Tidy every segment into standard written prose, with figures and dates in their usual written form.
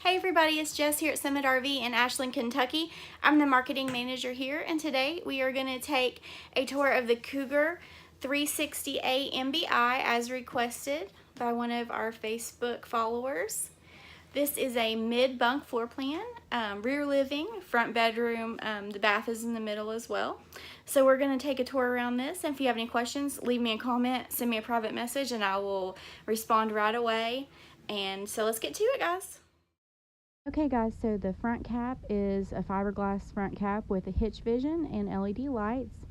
Hey everybody, it's Jess here at Summit RV in Ashland, Kentucky. I'm the marketing manager here, and today we are going to take a tour of the Cougar 368MBI as requested by one of our Facebook followers. This is a mid-bunk floor plan, rear living, front bedroom, the bath is in the middle as well. So we're going to take a tour around this, and if you have any questions, leave me a comment, send me a private message, and I will respond right away. And so let's get to it, guys. Okay guys, so the front cap is a fiberglass front cap with a hitch vision and LED lights.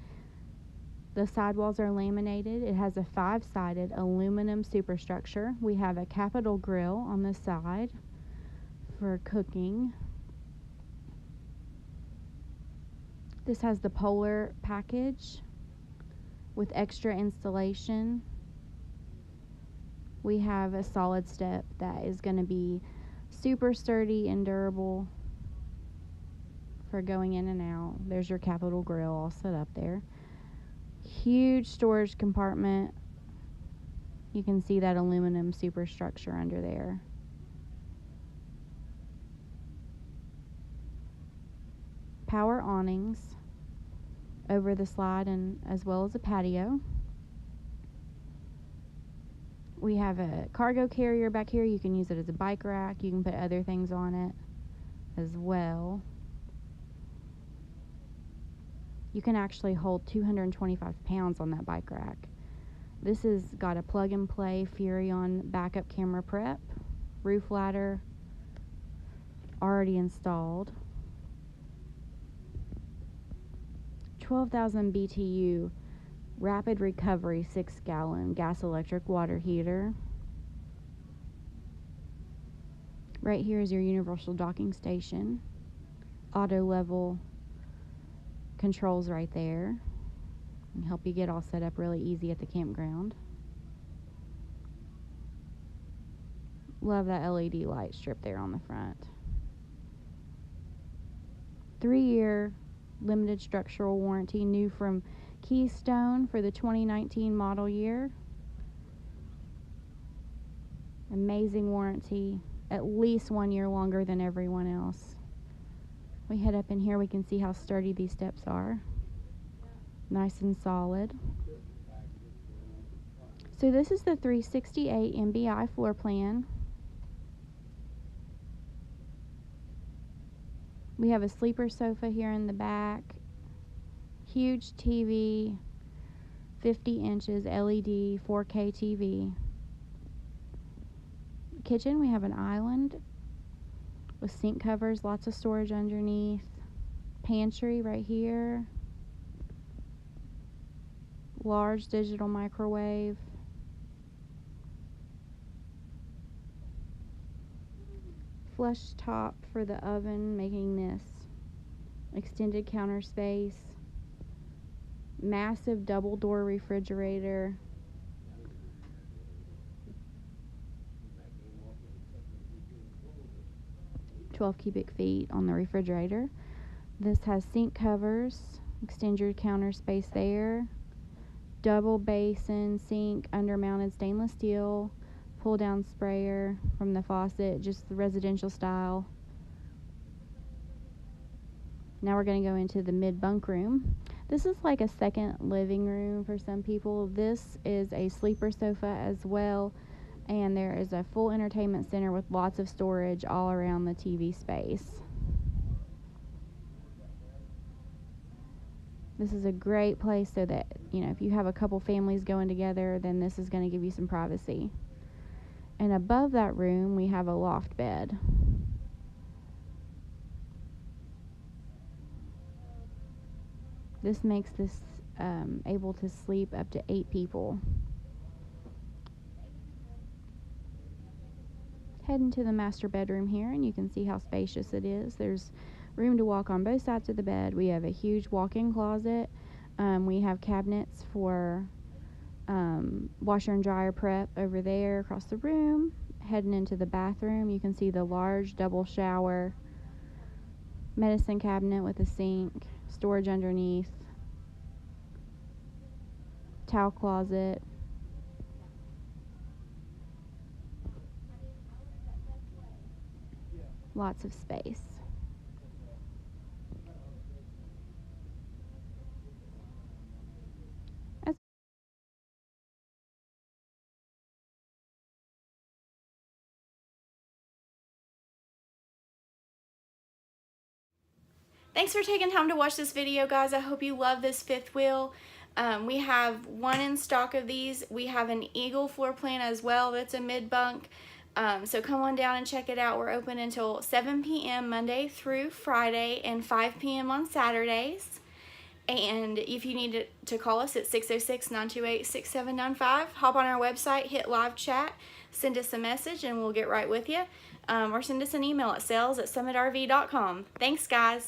The sidewalls are laminated. It has a 5-sided aluminum superstructure. We have a capital grill on the side for cooking. This has the Polar package with extra installation. We have a solid step that is going to be super sturdy and durable for going in and out. There's your capital grill all set up there. Huge storage compartment. You can see that aluminum superstructure under there. Power awnings over the slide and as well as a patio. We have a cargo carrier back here. You can use it as a bike rack. You can put other things on it as well. You can actually hold 225 pounds on that bike rack. This has got a plug and play Furrion backup camera prep, roof ladder already installed. 12,000 BTU rapid recovery 6-gallon gas electric water heater. Right here is your universal docking station. Auto level controls right there and help you get all set up really easy at the campground. Love that LED light strip there on the front. 3-year limited structural warranty, new from Keystone for the 2019 model year. Amazing warranty, at least 1 year longer than everyone else. We head up in here, we can see how sturdy these steps are. Nice and solid. So this is the 368MBI floor plan. We have a sleeper sofa here in the back. Huge TV, 50 inches LED 4K TV. Kitchen, we have an island with sink covers, lots of storage underneath. Pantry right here. Large digital microwave. Flush top for the oven, making this extended counter space. Massive double door refrigerator. $12 cubic feet on the refrigerator. This has sink covers, extend your counter space there. Double basin sink, undermounted stainless steel, pull down sprayer from the faucet, just the residential style. Now we're going to go into the mid bunk room. This is like a second living room for some people. This is a sleeper sofa as well, and there is a full entertainment center with lots of storage all around the TV space. This is a great place so that, if you have a couple families going together, then this is going to give you some privacy. And above that room, we have a loft bed. This makes this able to sleep up to 8 people. Head into the master bedroom here, and you can see how spacious it is. There's room to walk on both sides of the bed. We have a huge walk-in closet. We have cabinets for washer and dryer prep over there across the room. Heading into the bathroom, you can see the large double shower, medicine cabinet with a sink, storage underneath, towel closet. Lots of space. Thanks for taking time to watch this video, guys. I hope you love this fifth wheel. We have one in stock of these. We have an Eagle floor plan as well that's a mid-bunk. So come on down and check it out. We're open until 7 p.m. Monday through Friday and 5 p.m. on Saturdays. And if you need to call us at 606-928-6795, hop on our website, hit live chat, send us a message, and we'll get right with you. Or send us an email at sales@summitrv.com. Thanks, guys.